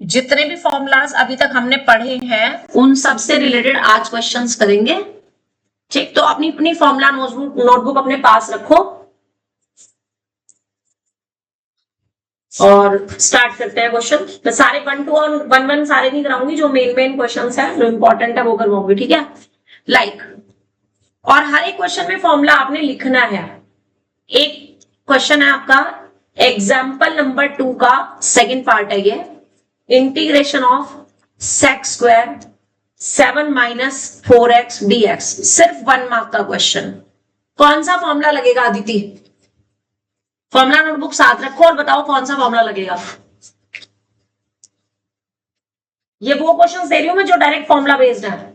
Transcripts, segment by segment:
जितने भी फॉर्मूलाज अभी तक हमने पढ़े हैं उन सब से रिलेटेड आज क्वेश्चंस करेंगे। ठीक, तो अपनी अपनी फॉर्मूला नोटबुक अपने पास रखो और स्टार्ट करते हैं क्वेश्चन। मैं सारे 1 to 1 सारे नहीं कराऊंगी, जो मेन क्वेश्चंस है जो इंपॉर्टेंट है वो करवाऊंगी, ठीक है। लाइक और हर एक क्वेश्चन में फॉर्मूला आपने लिखना है। एक क्वेश्चन है आपका एग्जाम्पल नंबर 2 का सेकंड पार्ट है ये, integration of sec square 7 minus 4x dx, सिर्फ 1 मार्क का क्वेश्चन। कौन सा फॉर्मूला लगेगा अदिति? फॉर्मूला नोटबुक साथ रखो और बताओ कौन सा फॉर्मूला लगेगा। ये वो क्वेश्चंस दे रही हूं मैं जो डायरेक्ट फॉर्मूला बेस्ड है।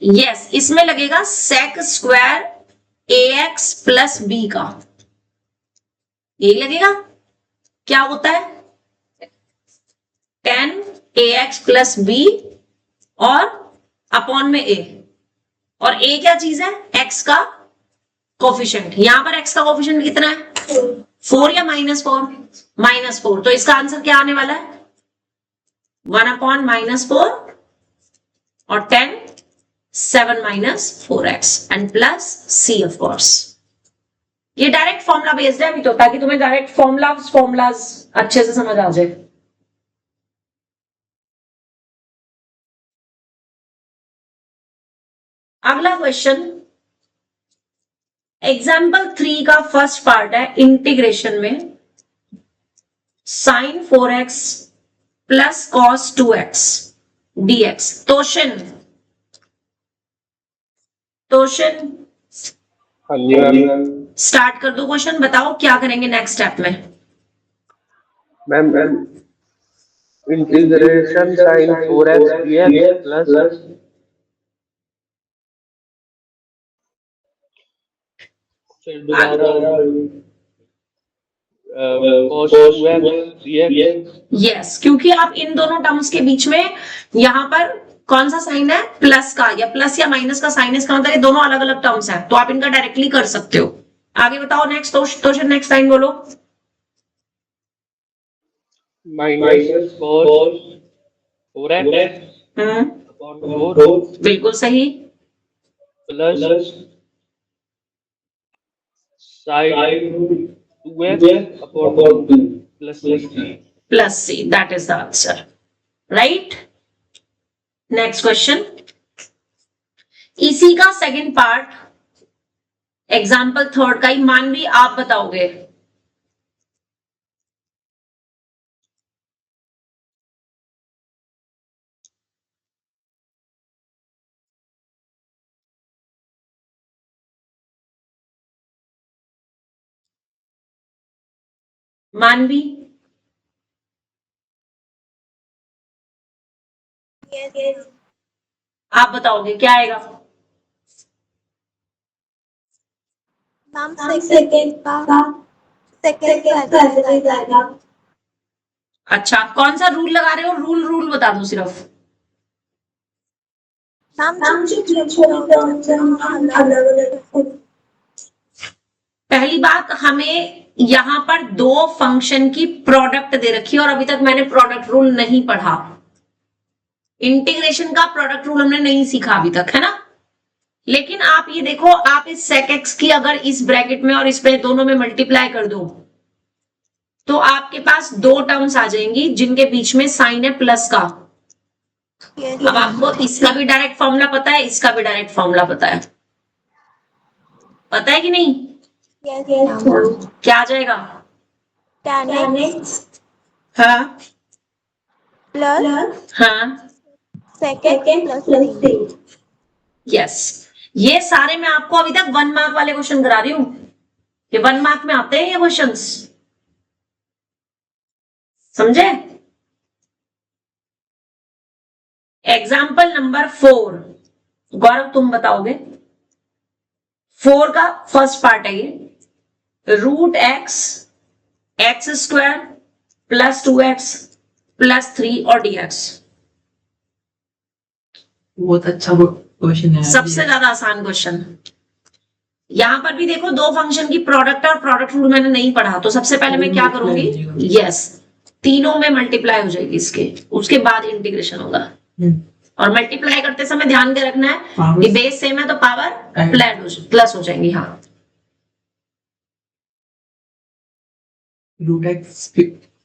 यस, इसमें लगेगा sec square ax plus B का, यही लगेगा। क्या होता है? tan ax प्लस बी और अपॉन में a, और a क्या चीज है? x का कोफिशिएंट। यहां पर x का कोफिशिएंट कितना है? 4 या -4? -4। तो इसका आंसर क्या आने वाला है? 1/-4 और 10 7 minus 4x and plus c of course. ये डायरेक्ट फॉर्मूला बेस्ड है अभी तो, ताकि तुम्हें डायरेक्ट फॉर्मूलाज अच्छे से समझ आ जाए। अगला क्वेश्चन एग्जाम्पल 3 का फर्स्ट पार्ट है, इंटीग्रेशन में sin 4x plus cos 2x dx। तोशन स्टार्ट कर दो क्वेश्चन, बताओ क्या करेंगे नेक्स्ट स्टेप में। Ma'am integration sin 4x dx plus cos 2x dx। Yes, क्योंकि आप इन दोनों टर्म्स के बीच में यहां पर कौन सा साइन है? प्लस का, या प्लस या माइनस का साइन है। इसका मतलब ये दोनों अलग अलग टर्म्स हैं, तो आप इनका डायरेक्टली कर सकते हो। आगे बताओ नेक्स्ट क्वेश्चन, नेक्स्ट लाइन बोलो। माइनस cos 4x अपॉन 4 बिल्कुल सही। Plus sin 2x upon 2 plus c। C, that is the answer, right? Next question इसी का सेकंड पार्ट, एग्जाम्पल 3 का ही। मानवी आप बताओगे। मानवी आप बताओगे क्या आएगा? अच्छा, कौन सा रूल लगा रहे हो? रूल बता दो सिर्फ। पहली बात, हमें यहां पर दो फंक्शन की प्रोडक्ट दे रखी है और अभी तक मैंने प्रोडक्ट रूल नहीं पढ़ा। इंटीग्रेशन का प्रोडक्ट रूल हमने नहीं सीखा अभी तक, है ना। लेकिन आप ये देखो, आप इस sec x की अगर इस ब्रैकेट में और इस पे दोनों में मल्टीप्लाई कर दो तो आपके पास दो टर्म्स आ जाएंगी जिनके बीच में साइन है प्लस का। अब आपको इसका भी डायरेक्ट फॉर्मूला पता है, इसका भी डायरेक्ट फॉर्मूला पता है कि नहीं? क्या आ जाएगा? tan x हाँ प्लस हाँ sec x प्लस 3। यस, ये सारे मैं आपको अभी तक 1 मार्क वाले क्वेश्चन करा रही हूं। ये 1 मार्क में आते हैं ये क्वेश्चंस, समझे? एग्जाम्पल नंबर 4, गौरव तुम बताओगे। 4 का फर्स्ट पार्ट है ये, root x square plus 2x plus 3 और dx। बहुत अच्छा क्वेश्चन है, सबसे ज्यादा आसान क्वेश्चन। यहां पर भी देखो, दो फंक्शन की प्रोडक्ट और प्रोडक्ट रूल मैंने नहीं पढ़ा, तो सबसे पहले मैं क्या करूंगी? यस, तीनों में मल्टीप्लाई हो जाएगी इसके, उसके बाद इंटीग्रेशन होगा। और मल्टीप्लाई करते समय ध्यान के रखना है कि बेस सेम है तो पावर प्लस हो जाएंगी। हाँ, रूट एक्स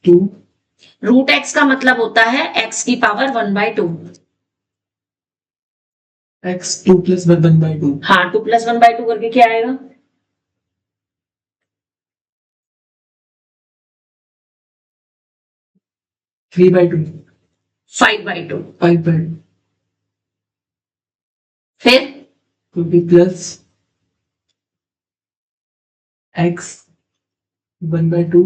2 रूट एक्स का मतलब होता है एक्स की पावर 1/2। x 2 + 1/2। हाँ, 2 + 1/2 करके क्या आएगा? 3/2 5/2। 5/2 फिर तो भी प्लस x 1/2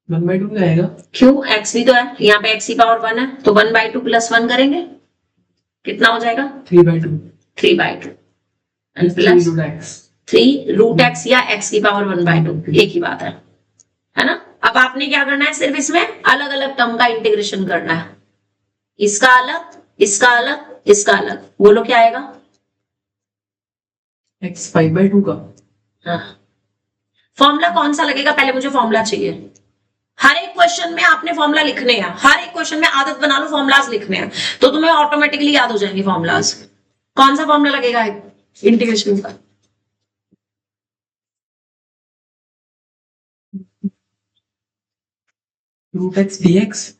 1/2 क्या आएगा? क्यों? एक्स भी तो है यहाँ पे, एक्स की पावर 1 है तो 1/2 + 1 करेंगे, कितना हो जाएगा? 3/2 3/2 3 plus root x 3 root x या एक्स की पावर 1/2, एक ही बात है ना? अब आपने क्या करना है, सिर्फ इसमें अलग अलग टर्म का इंटीग्रेशन करना है, इसका अलग, इसका अलग, इसका अलग। बोलो क्या आएगा? x 5/2 का। हाँ, फॉर्मूला कौन सा लगेगा? पहले मुझे फॉर्मूला चाहिए। हर एक क्वेश्चन में आपने फॉर्मूला लिखने हैं, हर एक क्वेश्चन में आदत बना लो फॉर्मूलाज लिखने हैं, तो तुम्हें ऑटोमेटिकली याद हो जाएंगे फॉर्मूलाज। कौन सा फॉर्मूला लगेगा इंटीग्रेशन का? Root x dx।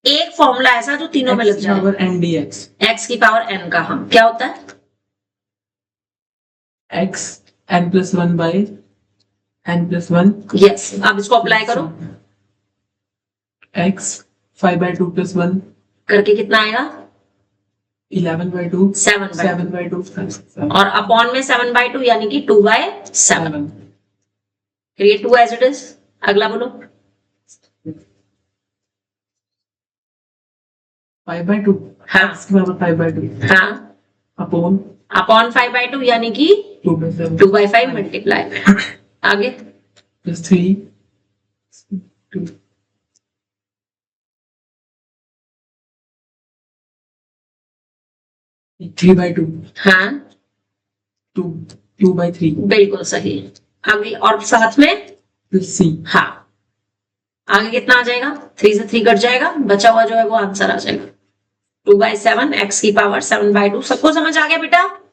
एक फॉर्मूला ऐसा जो तीनों में लग जाए, n dx। एक्स की पावर n का। हम क्या होता है? x n + 1/n+1। यस, अब इसको अप्लाई करो x 5/2 + 1 करके कितना आएगा? 11/2 7/2 7/2 और अपॉन में 7/2 यानी कि 2/7। फिर ये 2 एज इट इज। अगला बोलो। 5/2। हाँ। x की पावर 5/2 हाँ, अपॉन अपॉन 5/2 यानी कि 2/7 2/5 मल्टीप्लाई में। आगे + 3 2 3/2 हाँ 2/3 बिल्कुल सही। आगे और साथ में + c। हाँ, आगे कितना आ जाएगा? 3 से 3 कट जाएगा, बचा हुआ जो है वो आंसर आ जाएगा 2/7 एक्स की पावर 7/2। सबको समझ आ गया बेटा?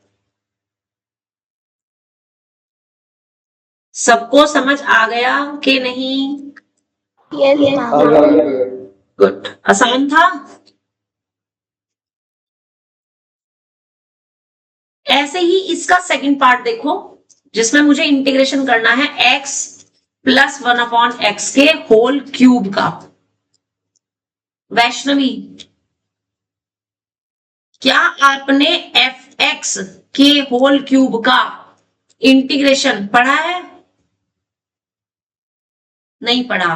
सबको समझ आ गया कि नहीं? Yes, ma'am. गुड। आसान था? ऐसे ही इसका सेकंड पार्ट देखो, जिसमें मुझे इंटीग्रेशन करना है x + 1/x के होल क्यूब का। वैष्णवी, क्या आपने fx के होल क्यूब का इंटीग्रेशन पढ़ा है? नहीं पढ़ा।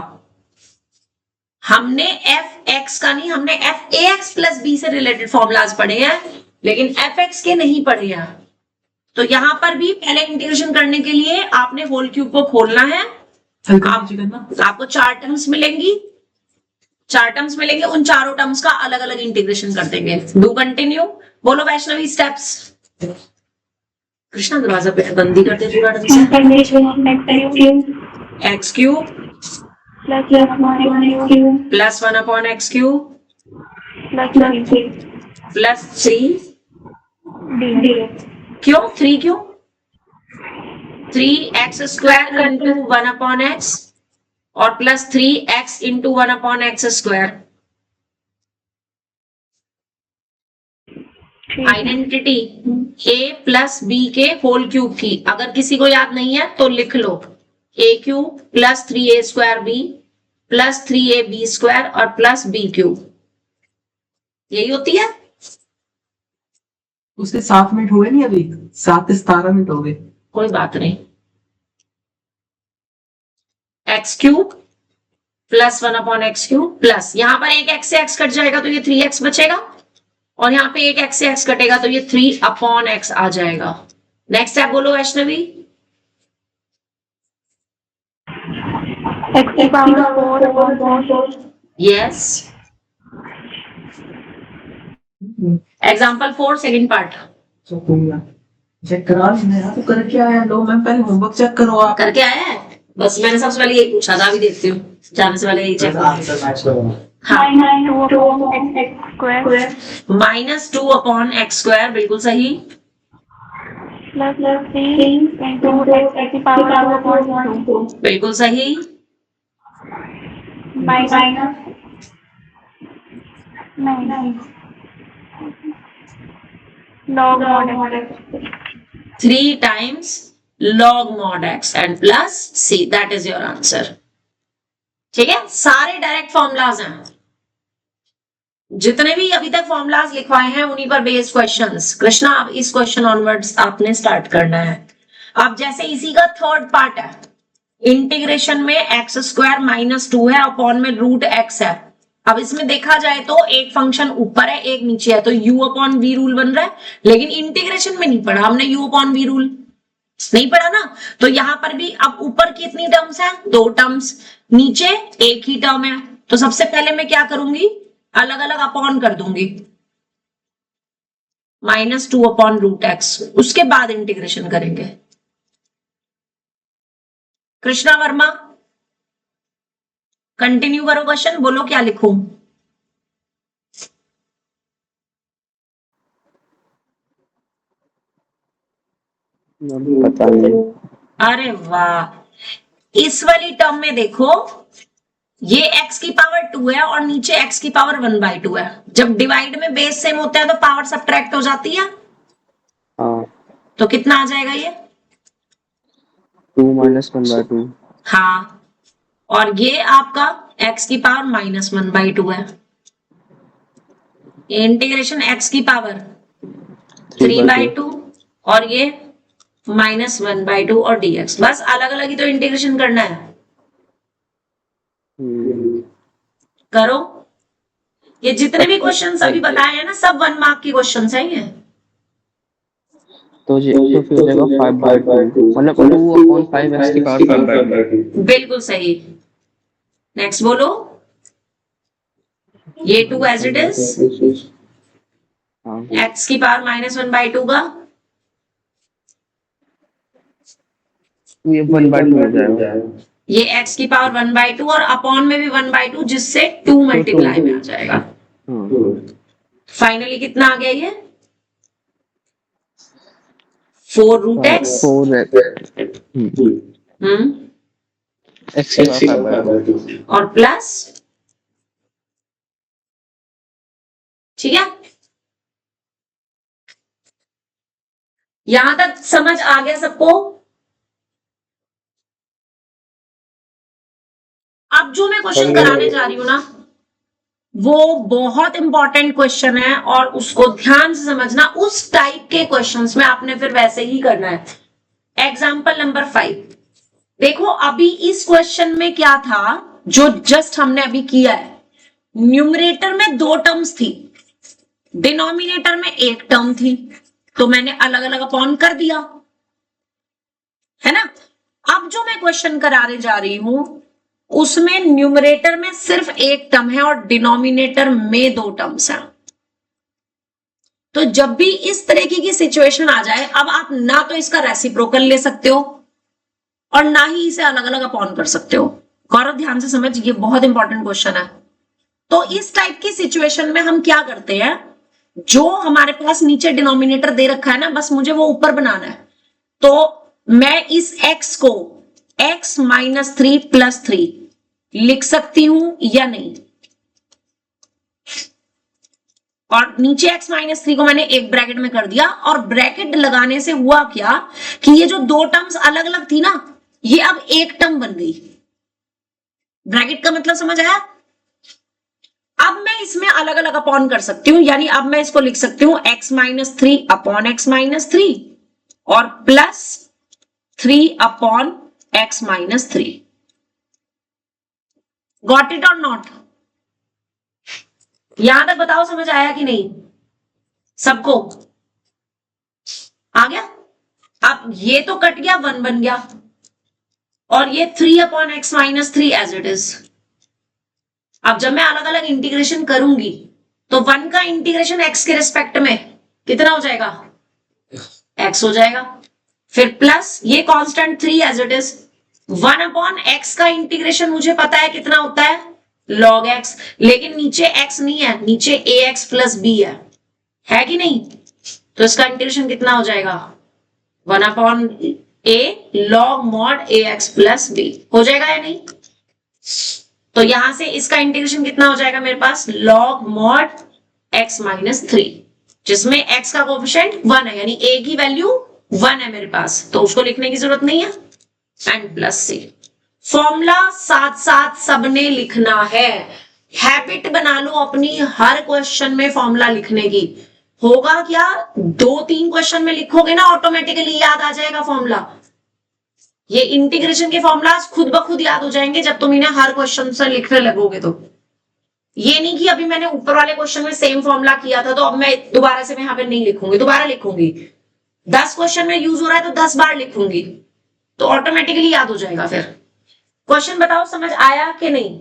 हमने fx का नहीं, हमने fax + b से रिलेटेड फॉर्मूलाज पढ़े हैं, लेकिन fx के नहीं पढ़े हैं। तो यहां पर भी पहले इंटीग्रेशन करने के लिए आपने होल क्यूब को खोलना है। आपको 4 टर्म्स मिलेंगी, 4 टर्म्स मिलेंगे, उन चारों टर्म्स का अलग अलग इंटीग्रेशन कर देंगे। Do continue. बोलो वैष्णवी स्टेप्स। कृष्णा दरवाजा पे बंदी करते पूरा ढंग से। X cube + 1/x cube + 3। क्यों 3? क्यों 3x² into 1/x और + 3x into 1/x²। Identity a + b के होल क्यूब की। अगर किसी को याद नहीं है तो लिख लो a³ + 3a²b + 3ab² और + b³। यही होती है। उसके 7 मिनट हो गए नहीं, अभी 7 से 17 मिनट हो गए। कोई बात नहीं। x³ + 1/x³ प्लस यहां पर एक x से x कट जाएगा तो ये 3x बचेगा, और यहाँ पे एक x से x कटेगा तो ये 3/x आ जाएगा। नेक्स्ट स्टेप बोलो वैष्णवी। X की power 4/4। Yes. Example 4 second part. Check करा लेना यार, तो कर क्या आया? लो मैम पहले होमवर्क चेक करो आप। करके आया है? बस मैंने सबसे पहले यही पूछा था, अभी देखती हूँ जाने से पहले यही चेक हाँ minus 2 upon x square -2 upon x square बिल्कुल सही। plus 3 into x की power 2 upon 2 बिल्कुल सही। minus नहीं log mod x 3 times log mod x and plus c, that is your answer। ठीक है, सारे डायरेक्ट फॉर्मूलाज हैं, जितने भी अभी तक फॉर्मूलाज लिखवाए हैं उन्हीं पर बेस्ड क्वेश्चंस। कृष्णा अब इस क्वेश्चन ऑनवर्ड्स आपने स्टार्ट करना है। अब जैसे इसी का थर्ड पार्ट है, इंटीग्रेशन में एक्स स्क्वायर -2 है, अपॉन में रूट एक्स है। अब इसमें देखा जाए तो एक फंक्शन ऊपर है एक नीचे है, तो u अपॉन वी रूल बन रहा है, लेकिन इंटीग्रेशन में नहीं पढ़ा हमने u अपॉन वी रूल, नहीं पढ़ा ना। तो यहां पर भी अब ऊपर कितनी टर्म्स है? 2 टर्म्स, नीचे एक ही टर्म है। तो सबसे पहले मैं क्या करूंगी, अलग अलग अपॉन कर दूंगी, -2 अपॉन रूट एक्स, उसके बाद इंटीग्रेशन करेंगे। कृष्णा वर्मा कंटिन्यू करो क्वेश्चन, बोलो क्या लिखूं। पता नहीं। अरे वाह, इस वाली टर्म में देखो, ये x की पावर 2 है और नीचे x की पावर 1/2 है। जब डिवाइड में बेस सेम होता है तो पावर सब्ट्रैक्ट हो जाती है, हाँ, तो कितना आ जाएगा ये? 2 - 1/2। हाँ, और ये आपका x की पावर -1/2 है। इंटीग्रेशन x की पावर 3/2 और ये -1/2 और dx, बस अलग अलग ही तो इंटीग्रेशन करना है। करो, ये जितने भी क्वेश्चंस अभी बताए हैं ना, सब 1 मार्क के क्वेश्चंस हैं ये। तो फिर हो जाएगा 5/2, मतलब 2 अपॉन 5 x की पावर 5/2। बिल्कुल सही। नेक्स्ट बोलो, ये 2 एज इट इज, हाँ, x की पावर -1/2 का ये 1/2 हो जाएगा। ये x की पावर 1/2 और अपॉन में भी 1/2, जिससे 2 मल्टीप्लाई में आ जाएगा। हाँ, फाइनली कितना आ गया ये? 4 रूट एक्स 4x x की पावर 5/2 और प्लस, ठीक है, यहां तक समझ आ गया सबको? अब जो मैं क्वेश्चन कराने जा रही हूं ना, वो बहुत इंपॉर्टेंट क्वेश्चन है और उसको ध्यान से समझना। उस टाइप के क्वेश्चंस में आपने फिर वैसे ही करना है। एग्जाम्पल नंबर 5 देखो, अभी इस क्वेश्चन में क्या था जो जस्ट हमने अभी किया है, न्यूमरेटर में 2 टर्म्स थी, डिनोमिनेटर में 1 टर्म थी, तो मैंने अलग अलग अपॉन कर दिया, है ना। अब जो मैं क्वेश्चन कराने जा रही हूं उसमें न्यूमरेटर में सिर्फ 1 टर्म है और डिनोमिनेटर में 2 टर्म्स हैं। तो जब भी इस तरीके की सिचुएशन आ जाए, अब आप ना तो इसका रेसिप्रोकल ले सकते हो और ना ही इसे अलग अलग अपॉन कर सकते हो। गौरव ध्यान से समझ, ये बहुत इंपॉर्टेंट क्वेश्चन है। तो इस टाइप की सिचुएशन में हम क्या करते हैं, जो हमारे पास नीचे डिनोमिनेटर दे रखा है ना, बस मुझे वो ऊपर बनाना है। तो मैं इस x को x - 3 + 3 लिख सकती हूं या नहीं, और नीचे x - 3 को मैंने एक ब्रैकेट में कर दिया, और ब्रैकेट लगाने से हुआ क्या कि ये जो 2 टर्म्स अलग अलग थी ना, ये अब 1 टर्म बन गई। ब्रैकेट का मतलब समझ आया? अब मैं इसमें अलग अलग अपॉन कर सकती हूं, यानी अब मैं इसको लिख सकती हूं x - 3 अपॉन x - 3 और plus 3 upon x - 3। Got it और नॉट? यहां तक बताओ समझ आया कि नहीं सबको? आ गया? अब ये तो कट गया, 1 बन गया, और ये 3 upon x - 3 as it is. अब जब मैं अलग अलग इंटीग्रेशन करूंगी तो 1 का इंटीग्रेशन x के रिस्पेक्ट में कितना हो जाएगा? x हो जाएगा, फिर प्लस ये constant 3 as it is, 1/x का इंटीग्रेशन मुझे पता है कितना होता है log x, लेकिन नीचे x नहीं है, नीचे ax प्लस b है कि नहीं? तो इसका इंटीग्रेशन कितना हो जाएगा 1/a log mod ax plus b हो जाएगा या नहीं? तो यहां से इसका इंटीग्रेशन कितना हो जाएगा मेरे पास log mod x माइनस 3, जिसमें x का कोफिशिएंट 1 है, यानी a की वैल्यू 1 है मेरे पास, तो उसको लिखने की जरूरत नहीं है, एंड प्लस c। फॉर्मूला साथ साथ सबने लिखना है, हैबिट बना लो अपनी हर क्वेश्चन में फॉर्मूला लिखने की। होगा क्या, 2-3 क्वेश्चन में लिखोगे ना ऑटोमेटिकली याद आ जाएगा फॉर्मूला। ये इंटीग्रेशन के फॉर्मूलाज खुद ब खुद याद हो जाएंगे जब तुम इन्हें हर क्वेश्चन से लिखने लगोगे। तो ये नहीं कि अभी मैंने ऊपर वाले क्वेश्चन में सेम फॉर्मूला किया था तो अब मैं दोबारा से मैं यहाँ पे नहीं लिखूंगी, दोबारा लिखूंगी। 10 क्वेश्चन में यूज हो रहा है तो 10 बार लिखूंगी, तो ऑटोमेटिकली याद हो जाएगा। फिर क्वेश्चन बताओ समझ आया कि नहीं?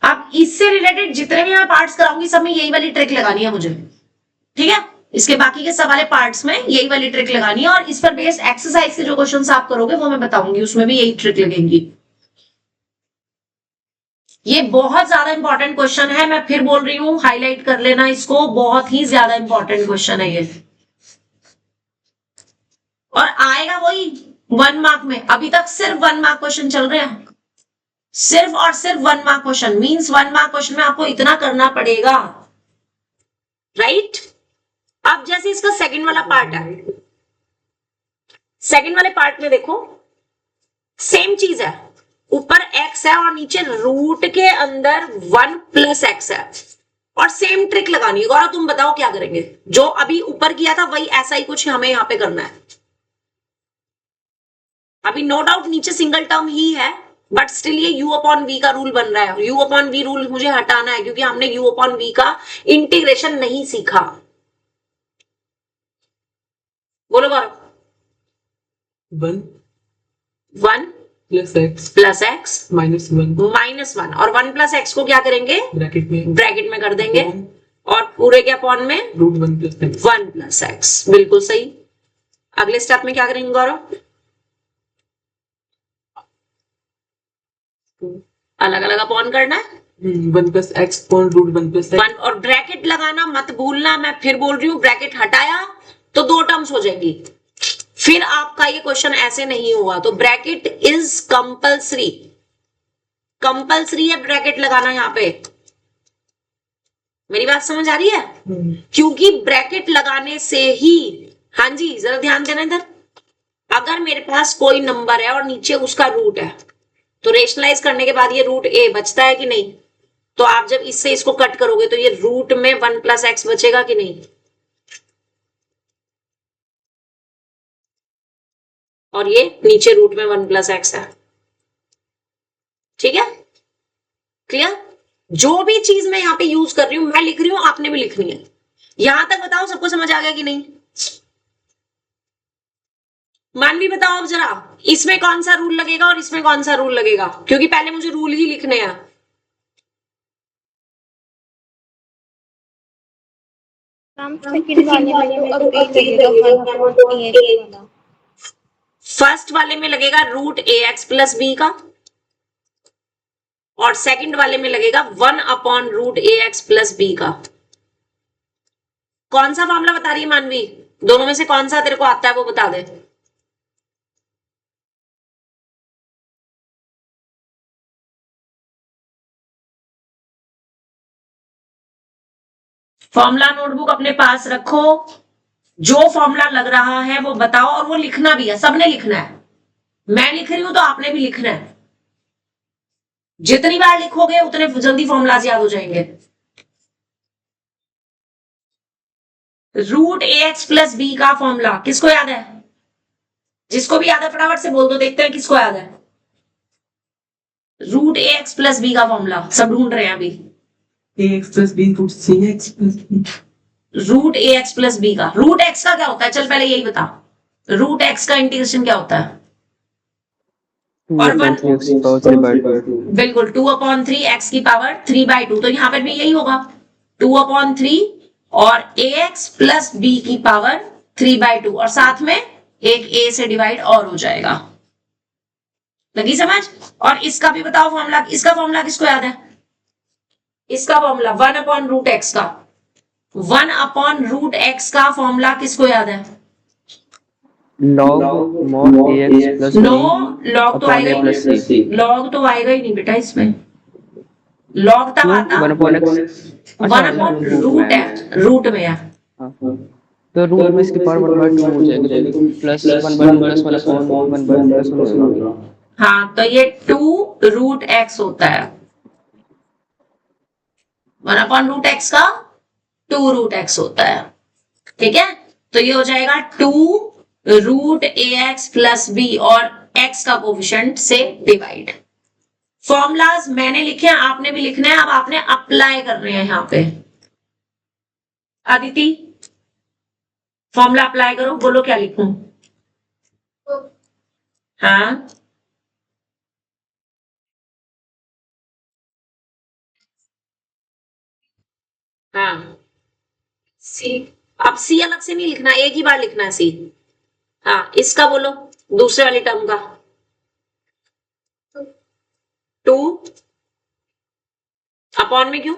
अब इससे रिलेटेड जितने भी मैं पार्ट्स कराऊंगी सब में यही वाली ट्रिक लगानी है मुझे, ठीक है? इसके बाकी के सब वाले पार्ट्स में यही वाली ट्रिक लगानी है, और इस पर बेस्ड एक्सरसाइज के जो क्वेश्चंस आप करोगे वो मैं बताऊंगी, उसमें भी यही ट्रिक लगेंगी। ये बहुत ज्यादा इंपॉर्टेंट क्वेश्चन है, मैं फिर बोल रही हूं हाईलाइट कर लेना इसको, बहुत ही ज्यादा इंपॉर्टेंट क्वेश्चन है ये, और आएगा वही 1 मार्क में। अभी तक सिर्फ 1 मार्क क्वेश्चन चल रहे हैं, सिर्फ और सिर्फ 1 mark question, means 1 mark question में आपको इतना करना पड़ेगा, राइट? अब जैसे इसका सेकंड वाला पार्ट है, सेकंड वाले पार्ट में देखो सेम चीज है, ऊपर x है और नीचे रूट के अंदर 1 प्लस x है, और सेम ट्रिक लगानी है। गौरव तुम बताओ क्या करेंगे? जो अभी ऊपर किया था वही ऐसा ही कुछ हमें यहां पे करना है। अभी नो डाउट नीचे सिंगल टर्म ही है, बट स्टिल ये u अपॉन v का रूल बन रहा है, u अपॉन v रूल मुझे हटाना है क्योंकि हमने u अपॉन v का इंटीग्रेशन नहीं सीखा। बोलो गौरव। 1 प्लस एक्स माइनस 1 और 1 प्लस एक्स को क्या करेंगे ब्रैकेट में कर देंगे, और पूरे के अपॉन में रूट 1 प्लस एक्स। बिल्कुल सही। अगले स्टेप में क्या करेंगे गौरव? अलग अलग अपॉन करना है, 1 plus x upon root 1 plus x, 1, और ब्रैकेट लगाना मत भूलना, मैं फिर बोल रही हूं, ब्रैकेट हटाया तो 2 टर्म्स हो जाएगी, फिर आपका ये क्वेश्चन ऐसे नहीं होगा। तो ब्रैकेट इज कंपल्सरी, कंपल्सरी है ब्रैकेट लगाना यहां पे। मेरी बात समझ आ रही है? क्योंकि ब्रैकेट लगाने से ही, हाँ जी जरा ध्यान देना इधर, अगर मेरे पास कोई नंबर है और नीचे उसका रूट है तो रेशनलाइज करने के बाद ये रूट ए बचता है कि नहीं? तो आप जब इससे इसको कट करोगे तो ये रूट में 1 प्लस एक्स बचेगा कि नहीं? और ये नीचे रूट में 1 प्लस एक्स है, ठीक है? क्लियर? जो भी चीज मैं यहां पे यूज कर रही हूं, मैं लिख रही हूं, आपने भी लिखनी है। यहां तक बताओ सबको समझ आ गया कि नहीं? मानवी बताओ अब जरा, इसमें कौन सा रूल लगेगा और इसमें कौन सा रूल लगेगा, क्योंकि पहले मुझे रूल ही लिखने हैं। फर्स्ट वाले में लगेगा root A X plus B का, और सेकंड वाले में लगेगा 1 upon root A X plus B का। कौन सा मामला बता रही है मानवी? दोनों में से कौन सा तेरे को आता है वो बता दे। फॉर्मूला नोटबुक अपने पास रखो, जो फॉर्मूला लग रहा है वो बताओ, और वो लिखना भी है, सबने लिखना है। मैं लिख रही हूं तो आपने भी लिखना है। जितनी बार लिखोगे उतने जल्दी फॉर्मूलाज याद हो जाएंगे। Root A X plus B का फॉर्मूला किसको याद है? जिसको भी याद है फटाफट से बोल दो, देखते हैं किसको याद है। Root A X plus B का फॉर्मूला सब ढूंढ रहे हैं अभी। ax plus b root c x plus b, root A X plus B का, रूट एक्स का क्या होता है? चल पहले यही बता, रूट एक्स का इंटीग्रेशन क्या होता है? और 1 बिल्कुल 2/3 x की पावर 3/2, तो यहां पर भी यही होगा 2/3 और ax प्लस b की पावर 3/2 और साथ में एक a से डिवाइड और हो जाएगा। लगी समझ? और इसका भी बताओ फॉर्मूला, इसका फॉर्मूला किसको याद है? इसका फॉर्मूला 1/√x का, 1/√x का फॉर्मूला किसको याद है? log mod ax plus no, b log तो upon आएगा a plus ही, c। लॉग तो आएगा ही नहीं बेटा इसमें। लॉग तब आता 1 upon x। 1/√x, रूट में है। तो रूट में इसकी पावर 1/2 हो जाएगी, तो प्लस 1/2 प्लस 1 अपॉन 1/2 प्लस 1 होगा। हाँ, तो ये 2√x होता है। 1/√x का 2√x होता है। ठीक है, तो ये हो जाएगा 2√ax प्लस b और x का कोफिशिएंट से डिवाइड। फॉर्मूलाज मैंने लिखे हैं, आपने भी लिखना है। अब आपने अप्लाई करने हैं यहाँ पे। अदिति फॉर्मूला अप्लाई करो, बोलो क्या लिखूं? हाँ, हाँ, सी। अब सी अलग से नहीं लिखना, एक ही बार लिखना है सी। हाँ, इसका बोलो, दूसरे वाली टर्म का। 2 अपॉन में क्यों?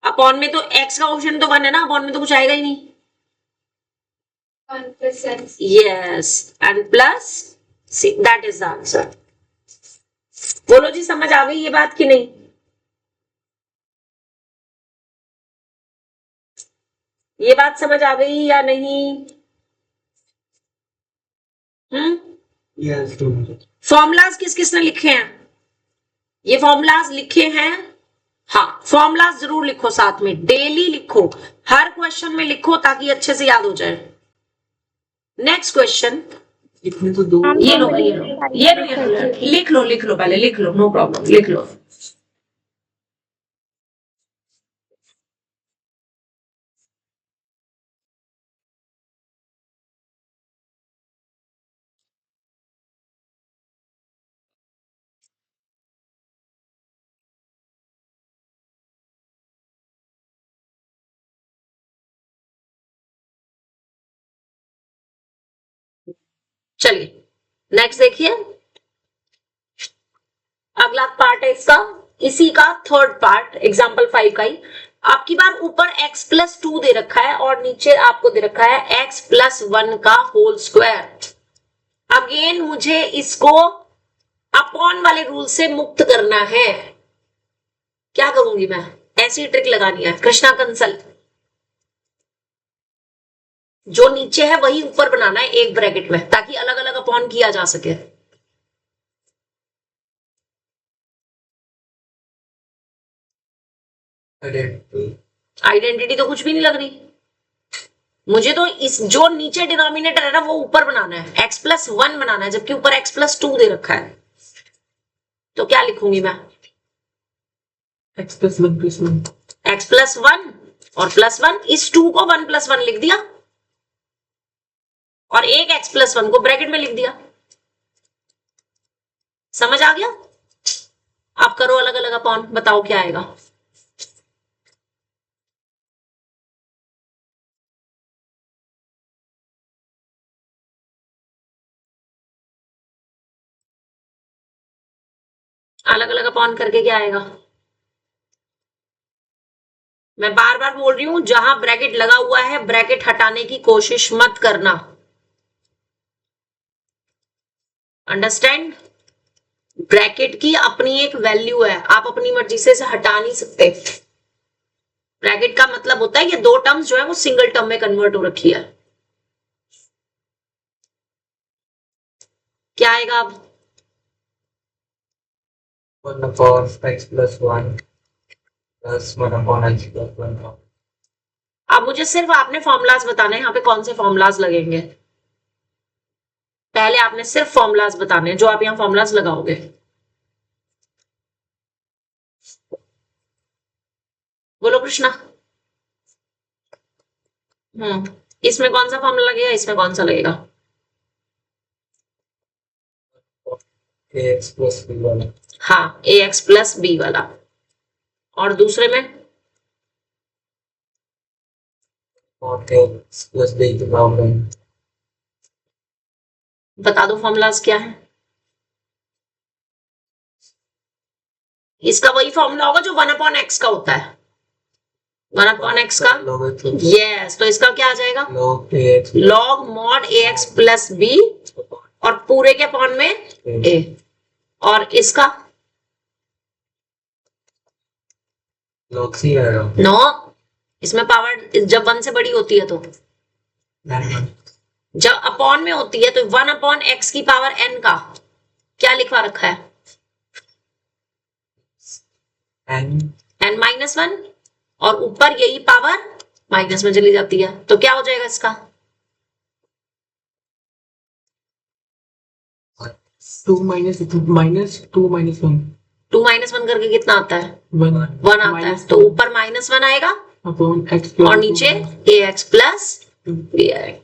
अपॉन में तो x का ऑप्शन तो 1 है ना, अपॉन में तो कुछ आएगा ही नहीं। 1+x, yes, and plus c, that is the answer. बोलो जी, समझ आ गई ये बात कि नहीं? ये बात समझ आ गई या नहीं? फॉर्मूलाज किस किसने लिखे हैं? ये फॉर्मूलाज लिखे हैं। हाँ, फॉर्मूलाज जरूर लिखो, साथ में डेली लिखो, हर क्वेश्चन में लिखो ताकि अच्छे से याद हो जाए। नेक्स्ट क्वेश्चन, लिखने तो दो। ये लो, लिख लो पहले, लिख लो, नो प्रॉब्लम, लिख लो। चलिए नेक्स्ट देखिए, अगला पार्ट है इसका, इसी का थर्ड पार्ट, एग्जाम्पल 5 का ही। आपकी बार ऊपर x प्लस 2 दे रखा है और नीचे आपको दे रखा है x प्लस 1 का होल स्क्वायर। अगेन मुझे इसको अपॉन वाले रूल से मुक्त करना है। क्या करूंगी मैं? ऐसी ट्रिक लगानी है, कृष्णा कंसल। जो नीचे है वही ऊपर बनाना है एक ब्रैकेट में, ताकि अलग अलग अपॉन किया जा सके। आइडेंटिटी तो कुछ भी नहीं लग रही मुझे, तो इस जो नीचे डिनोमिनेटर है ना वो ऊपर बनाना है, x प्लस 1 बनाना है, जबकि ऊपर x प्लस 2 दे रखा है। तो क्या लिखूंगी मैं? x प्लस 1 x प्लस 1 और प्लस 1, इस 2 को 1 प्लस 1 लिख दिया और एक x प्लस 1 को ब्रैकेट में लिख दिया। समझ आ गया? आप करो अलग अलग अपॉन, बताओ क्या आएगा। अलग अलग अपॉन करके क्या आएगा? मैं बार बार बोल रही हूं, जहां ब्रैकेट लगा हुआ है ब्रैकेट हटाने की कोशिश मत करना। अंडरस्टैंड? ब्रैकेट की अपनी एक वैल्यू है, आप अपनी मर्जी से इसे हटा नहीं सकते। ब्रैकेट का मतलब होता है कि दो टर्म्स जो है वो सिंगल टर्म में कन्वर्ट हो रखी है। क्या आएगा अब? 1 upon x plus 1 plus 1 upon x plus 1. अब मुझे सिर्फ आपने फॉर्मूलाज बताने हैं, यहाँ पे कौन से फॉर्मूलाज लगेंगे। पहले आपने सिर्फ फॉर्मूलाज बताने हैं जो आप यहाँ फॉर्मूलाज लगाओगे। बोलो कृष्णा। इसमें कौन सा फॉर्मूला लगेगा, इसमें कौन सा लगेगा? ax plus b वाला। हाँ, ax प्लस बी वाला। और दूसरे में cot x plus b की पावर n। बता दो फॉर्मूलाज क्या है। इसका वही फॉर्मूला होगा जो 1/x का होता है, 1/x का। यस, तो इसका क्या आ जाएगा, log ax log mod ax plus b और पूरे के अपॉन में a, और इसका log c आएगा। नो, इसमें पावर जब 1 से बड़ी होती है तो, जब अपॉन में होती है तो 1/x की पावर n का क्या लिखवा रखा है, n -1, और ऊपर यही पावर माइनस में चली जाती है, तो क्या हो जाएगा इसका, 2 minus 1 2 -1 करके कितना आता है, 1 आता है, तो ऊपर -1 आएगा upon x और नीचे ax प्लस b आएगा।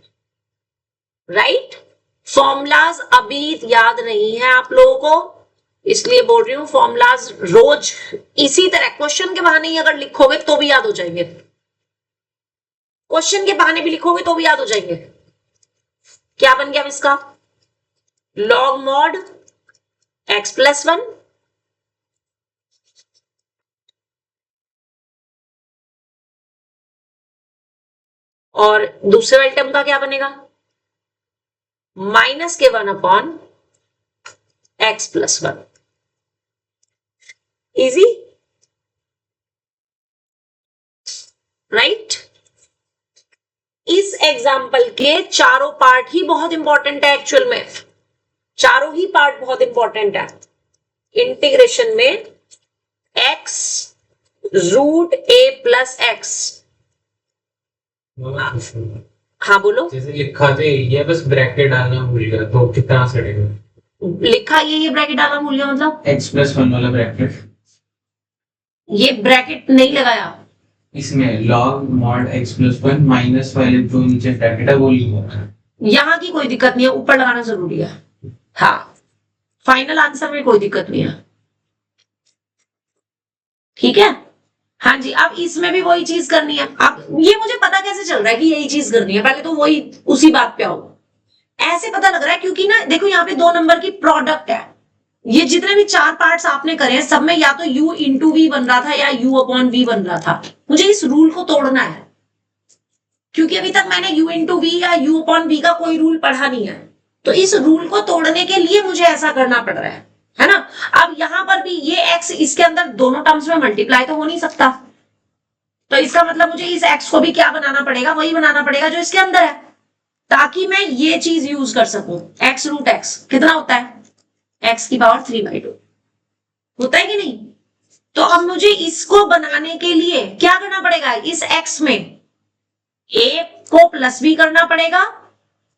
राइट, फॉर्मूलाज अभी याद नहीं है आप लोगों को, इसलिए बोल रही हूं फॉर्मूलाज रोज इसी तरह क्वेश्चन के बहाने ही अगर लिखोगे तो भी याद हो जाएंगे, क्वेश्चन के बहाने भी लिखोगे तो भी याद हो जाएंगे। क्या बन गया अब इसका, log mod x प्लस 1 और दूसरे वाले टर्म का क्या बनेगा, माइनस के 1/x प्लस 1। Easy, right. इस एग्जाम्पल के चारों पार्ट ही बहुत इंपॉर्टेंट है, एक्चुअल में चारों ही पार्ट बहुत इंपॉर्टेंट है। इंटीग्रेशन में x root a plus x, हाँ बोलो, जैसे लिखा थे ये बस ब्रैकेट डालना भूल गया तो कितना सड़ेगा, लिखा ये ब्रैकेट डालना भूल गया मतलब x प्लस 1 वाला ब्रैकेट, ये ब्रैकेट नहीं लगाया, इसमें log mod x plus 1 minus वाले जो नीचे ब्रैकेट है वो लिखा। यहां की कोई दिक्कत नहीं है, ऊपर लगाना जरूरी है। हाँ, फाइनल आंसर में कोई दिक्कत नहीं है, ठीक है। हाँ जी, अब इसमें भी वही चीज करनी है। अब ये मुझे पता कैसे चल रहा है कि यही चीज करनी है, पहले तो वही उसी बात पे आओ। ऐसे पता लग रहा है क्योंकि ना देखो यहाँ पे 2 नंबर की प्रोडक्ट है, ये जितने भी 4 पार्ट्स आपने करे हैं सब में या तो u इंटू वी बन रहा था या u अपॉन वी बन रहा था। मुझे इस रूल को तोड़ना है क्योंकि अभी तक मैंने u इंटू वी या u अपॉन वी का कोई रूल पढ़ा नहीं है, तो इस रूल को तोड़ने के लिए मुझे ऐसा करना पड़ रहा है ना। अब यहां पर भी ये x इसके अंदर दोनों टर्म्स में मल्टीप्लाई तो हो नहीं सकता, तो इसका मतलब मुझे इस x को भी क्या बनाना पड़ेगा, वही बनाना पड़ेगा जो इसके अंदर है, ताकि मैं ये चीज यूज कर सकूं। x रूट x कितना होता है, x की पावर 3/2 होता है कि नहीं। तो अब मुझे इसको बनाने के लिए क्या करना पड़ेगा, इस x में a को प्लस भी करना पड़ेगा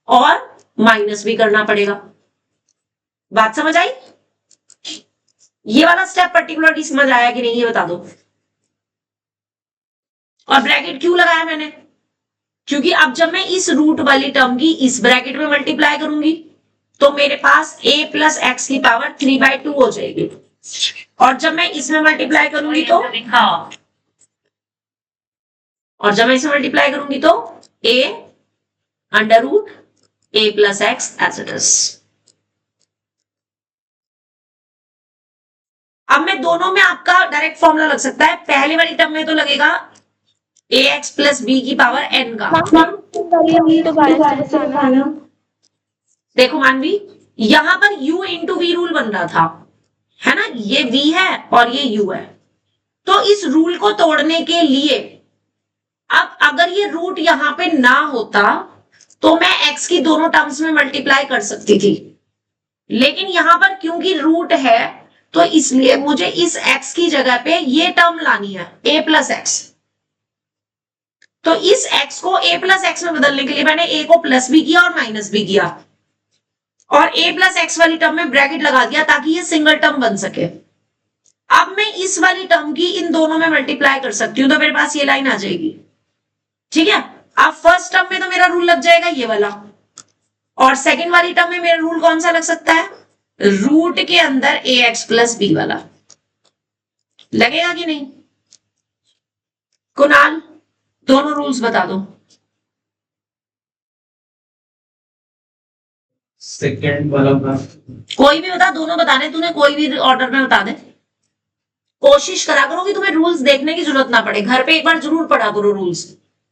और माइनस भी करना पड़ेगा। बात समझ आई, ये वाला स्टेप पर्टिकुलरली समझ आया कि नहीं ये बता दो। और ब्रैकेट क्यों लगाया मैंने, क्योंकि अब जब मैं इस रूट वाली टर्म की इस ब्रैकेट में मल्टीप्लाई करूंगी तो मेरे पास a प्लस एक्स की पावर 3/2 हो जाएगी, और जब मैं इसमें मल्टीप्लाई करूंगी तो a under root a plus x as it is. अब मैं दोनों में आपका डायरेक्ट फॉर्मूला लग सकता है, पहले वाली टर्म में तो लगेगा ax प्लस b की पावर n का। देखो मानवी, यहां पर u इंटू वी रूल बन रहा था, है ना, ये v है और ये u है, तो इस रूल को तोड़ने के लिए अब अगर ये रूट यहां पे ना होता तो मैं x की दोनों टर्म्स में मल्टीप्लाई कर सकती थी, लेकिन यहां पर क्योंकि रूट है तो इसलिए मुझे इस x की जगह पे ये टर्म लानी है a प्लस एक्स। तो इस x को a प्लस एक्स में बदलने के लिए मैंने a को प्लस भी किया और माइनस भी किया, और a प्लस एक्स वाली टर्म में ब्रैकेट लगा दिया ताकि ये सिंगल टर्म बन सके। अब मैं इस वाली टर्म की इन दोनों में मल्टीप्लाई कर सकती हूँ, तो मेरे पास ये लाइन आ जाएगी, ठीक है। अब फर्स्ट टर्म में तो मेरा रूल लग जाएगा ये वाला, और सेकंड वाली टर्म में मेरा रूल कौन सा लग सकता है, रूट के अंदर ax प्लस b वाला लगेगा कि नहीं। कुणाल, दोनों रूल्स बता दो। सेकंड वाला का कोई भी बता, दोनों बताने तूने, कोई भी ऑर्डर में बता दे। कोशिश करा करो कि तुम्हें रूल्स देखने की जरूरत ना पड़े, घर पे एक बार जरूर पढ़ा करो रूल्स,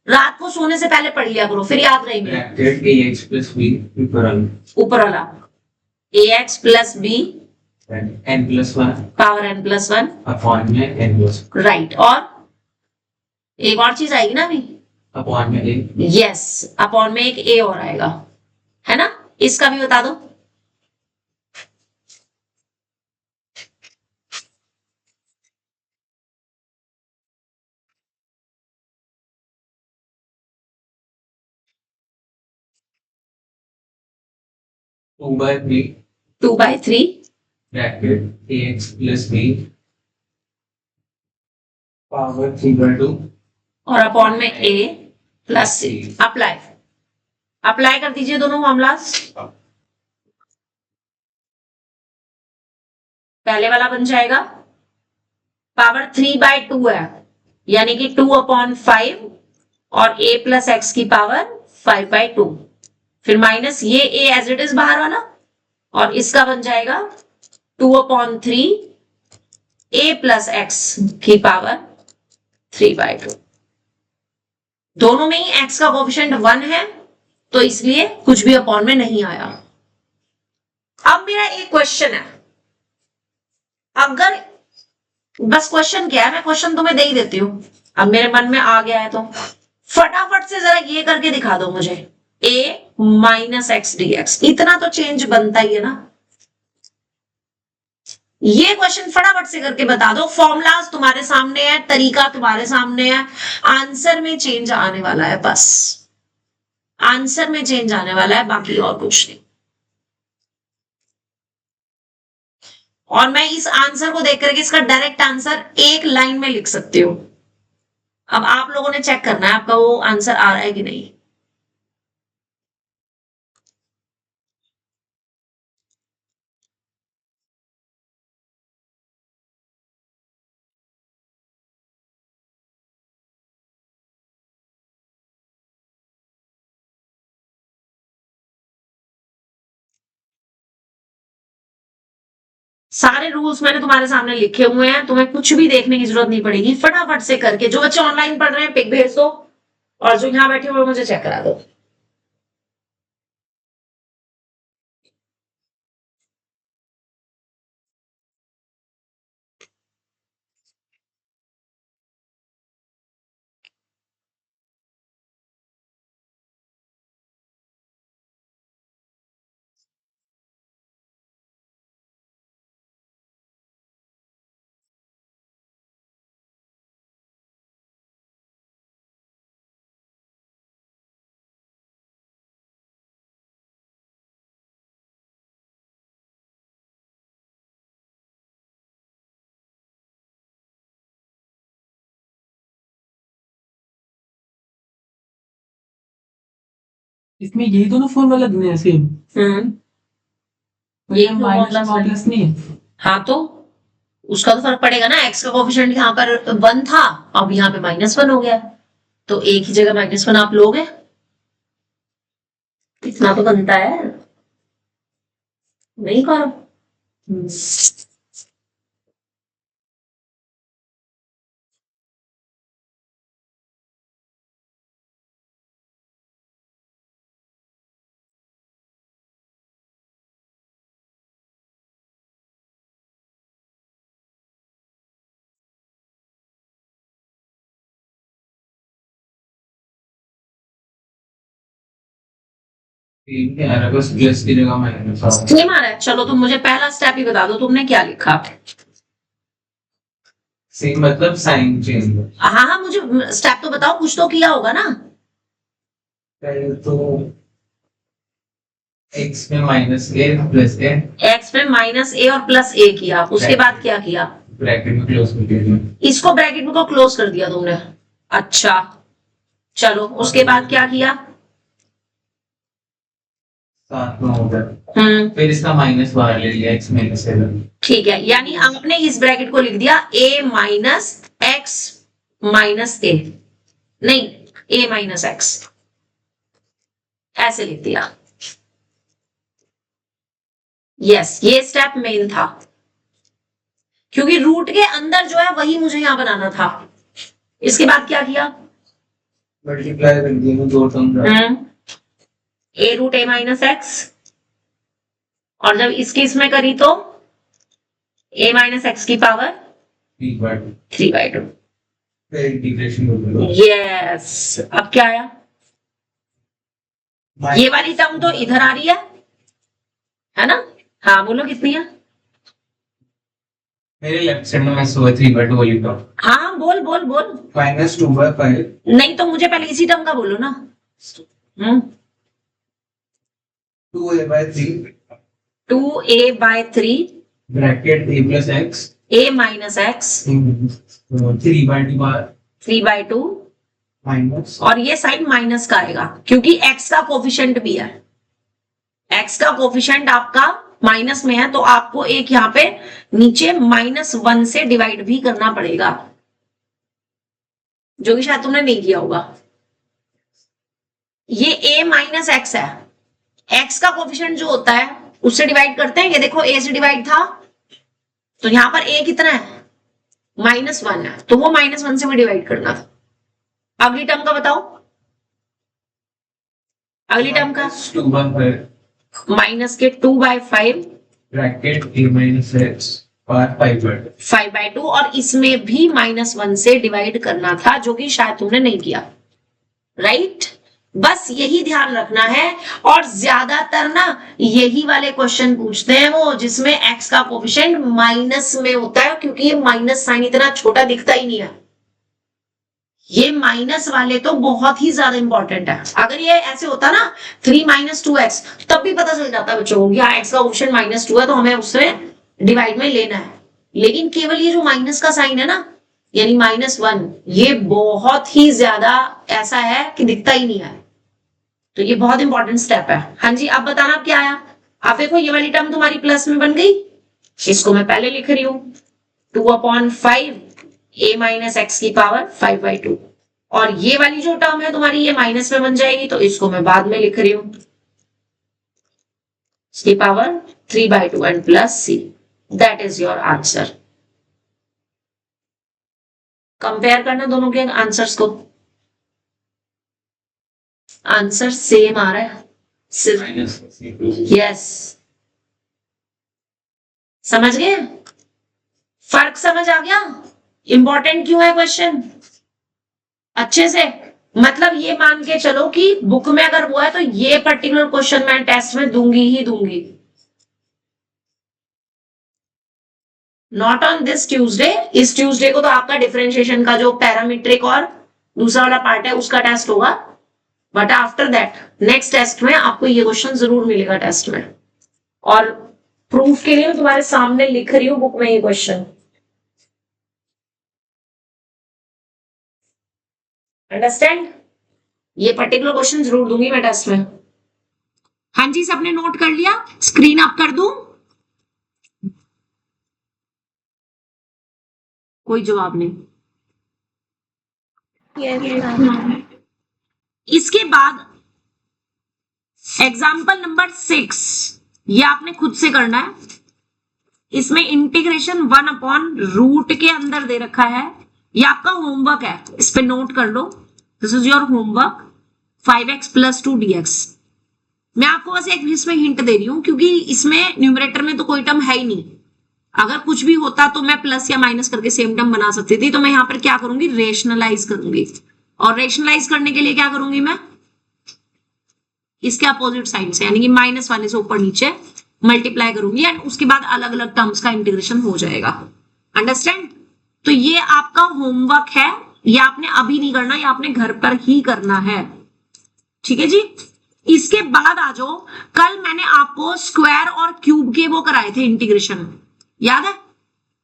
रात को सोने से पहले पढ़ लिया करो, फिर याद रहेंगे। ब्रैकेट ax plus b ऊपर वाला ax plus b n plus 1 power n plus 1, upon में n plus राइट। और एक और चीज आएगी ना अभी, अपॉन में a यस, अपॉन में एक a और आएगा, है ना। इसका भी बता दो। Two by three 2/3 bracket ax plus b power 3/2 और अपॉन में a plus c। Apply, apply कर दीजिए दोनों फॉर्मूलास। पहले वाला बन जाएगा, पावर 3/2 है, यानी कि 2/5 और a प्लस एक्स की पावर 5/2, फिर माइनस ये a एज इट इज बाहर वाला, और इसका बन जाएगा 2/3 a प्लस एक्स की पावर 3/2। दोनों में ही x का कोफिशिएंट 1 है, तो इसलिए कुछ भी अपॉन में नहीं आया। अब मेरा एक क्वेश्चन है, अगर बस क्वेश्चन क्या है, मैं क्वेश्चन तुम्हें दे ही देती हूँ, अब मेरे मन में आ गया है तो फटाफट से जरा ये करके दिखा दो मुझे, a minus x D x, इतना तो चेंज बनता ही है ना। ये क्वेश्चन फटाफट से करके बता दो, फॉर्मूलाज तुम्हारे सामने है, तरीका तुम्हारे सामने है, आंसर में चेंज आने वाला है, बस आंसर में चेंज आने वाला है, बाकी और कुछ नहीं। और मैं इस आंसर को देख करके इसका डायरेक्ट आंसर एक लाइन में लिख सकती हूं। अब आप लोगों ने चेक करना है आपका वो आंसर आ रहा है कि नहीं। सारे रूल्स मैंने तुम्हारे सामने लिखे हुए हैं, तुम्हें कुछ भी देखने की जरूरत नहीं पड़ेगी, फटाफट से करके, जो बच्चे ऑनलाइन पढ़ रहे हैं पिक भेज दो, और जो यहां बैठे हुए मुझे चेक करा दो। इसमें यही दोनों फॉर्मूला दिए हैं सेम। ये माइनस माइनस नहीं है। हाँ तो उसका तो फर्क पड़ेगा ना, एक्स का कोफिशिएंट यहाँ पर 1 था, अब यहाँ पे -1 हो गया, तो एक ही जगह -1 आप लोगे, इतना तो बनता है, नहीं करो। बस प्लस की जगह माइनस सेम आ रहा है। चलो तुम मुझे पहला स्टेप ही बता दो, तुमने क्या लिखा। सेम मतलब साइन चेंज। हाँ हाँ, मुझे स्टेप तो बताओ, कुछ तो किया होगा ना। पहले तो x में minus a plus a, x में -a और +a किया, उसके बाद क्या किया, ब्रैकेट में क्लोज कर दिया। इसको ब्रैकेट में को क्लोज कर दिया तुमने। अच्छा चलो, उसके बाद क्या किया। साथ में हो गया, फिर इसका माइनस बाहर ले लिया, x माइनस a। ठीक है, यानी आपने इस ब्रैकेट को लिख दिया a minus x minus a, नहीं a माइनस एक्स, ऐसे लिख दिया। यस, ये स्टेप मेन था, क्योंकि रूट के अंदर जो है वही मुझे यहां बनाना था। इसके बाद क्या किया? मल्टीप्लाई कर दिया दो टर्म, ए रूट ए माइनस एक्स, और जब इसकी इसमें करी तो ए माइनस एक्स की पावर 3/2। फिर इंटीग्रेशन हो गया। यस, अब क्या आया? ये वाली टर्म तो इधर आ रही है ना? हाँ बोलो कितनी है? मेरे लेफ्ट साइड में मैं 3/2 वाली टर्म, हाँ बोल बोल बोल। -2/5 नहीं तो मुझे पहले इसी टर्म का बोलो ना। 2a/3 2a/3 bracket a plus x a minus x 3/2 minus, और ये साइन माइनस का आएगा क्योंकि x का कोफिशिएंट भी है। x का कोफिशिएंट आपका माइनस में है तो आपको एक यहाँ पे नीचे -1 से डिवाइड भी करना पड़ेगा, जो कि शायद तुमने नहीं किया होगा। ये a माइनस एक्स है, x का कोफिशिएंट जो होता है उससे डिवाइड करते हैं। ये देखो a से डिवाइड था तो यहां पर a कितना है? -1 है, तो वो -1 से भी डिवाइड करना था। अगली टर्म का बताओ, अगली टर्म का माइनस के 2/5 bracket a minus x power 5/2 और इसमें भी -1 से डिवाइड करना था, जो कि शायद तुमने नहीं किया, राइट? बस यही ध्यान रखना है। और ज्यादातर ना यही वाले क्वेश्चन पूछते हैं वो जिसमें x का कोफिशिएंट माइनस में होता है, क्योंकि ये माइनस साइन इतना छोटा दिखता ही नहीं है। ये माइनस वाले तो बहुत ही ज्यादा इंपॉर्टेंट है। अगर ये ऐसे होता ना 3 - 2x तब भी पता चल जाता बच्चों को कि हाँ x का कोफिशिएंट -2 है तो हमें उसमें डिवाइड में लेना है। लेकिन केवल ये जो माइनस का साइन है ना, यानी -1, ये बहुत ही ज्यादा ऐसा है कि दिखता ही नहीं है, तो ये बहुत इंपॉर्टेंट स्टेप है। हाँ जी, अब बताना क्या आया? आप देखो ये वाली टर्म तुम्हारी प्लस में बन गई, इसको मैं पहले लिख रही हूं 2/5 a माइनस एक्स की पावर 5/2, और ये वाली जो टर्म है तुम्हारी ये माइनस में बन जाएगी तो इसको मैं बाद में लिख रही हूं इसकी power 3/2 and plus c। That is your answer. Compare करना दोनों के आंसर्स को, आंसर सेम आ रहा है सिर्फ। यस, समझ गए? फर्क समझ आ गया? इंपॉर्टेंट क्यों है क्वेश्चन अच्छे से? मतलब ये मान के चलो कि बुक में अगर वो है तो ये पर्टिकुलर क्वेश्चन मैं टेस्ट में दूंगी ही दूंगी। नॉट ऑन दिस ट्यूसडे, इस ट्यूसडे को तो आपका डिफरेंशिएशन का जो पैरामीट्रिक और दूसरा वाला पार्ट है उसका टेस्ट होगा, but after that next test में आपको ये क्वेश्चन जरूर मिलेगा टेस्ट में। और प्रूफ के लिए मैं तुम्हारे सामने लिख रही हूं बुक में ये क्वेश्चन, अंडरस्टैंड? ये पर्टिकुलर क्वेश्चन जरूर दूंगी मैं टेस्ट में। हाँ जी, सबने नोट कर लिया? स्क्रीन अप कर दूं? कोई जवाब नहीं। इसके बाद एग्जाम्पल नंबर 6, ये आपने खुद से करना है। इसमें इंटीग्रेशन 1/रूट के अंदर दे रखा है, ये आपका होमवर्क है, इस पे नोट कर लो। This is your homework 5x + 2 dx। मैं आपको बस एक इसमें हिंट दे रही हूं क्योंकि इसमें न्यूमरेटर में तो कोई टर्म है ही नहीं। अगर कुछ भी होता तो मैं प्लस या माइनस करके सेम टर्म बना सकती थी, तो मैं यहां पर क्या करूंगी? रेशनलाइज करूंगी। और रेशनलाइज करने के लिए क्या करूंगी मैं? इसके अपोजिट साइड से, यानी कि माइनस वाले से ऊपर नीचे मल्टीप्लाई करूंगी एंड उसके बाद अलग अलग टर्म्स का इंटीग्रेशन हो जाएगा। अंडरस्टैंड? तो ये आपका होमवर्क है, ये आपने अभी नहीं करना, ये आपने घर पर ही करना है, ठीक है जी? इसके बाद आ जाओ, कल मैंने आपको स्क्वायर और क्यूब के वो कराए थे इंटीग्रेशन, याद है?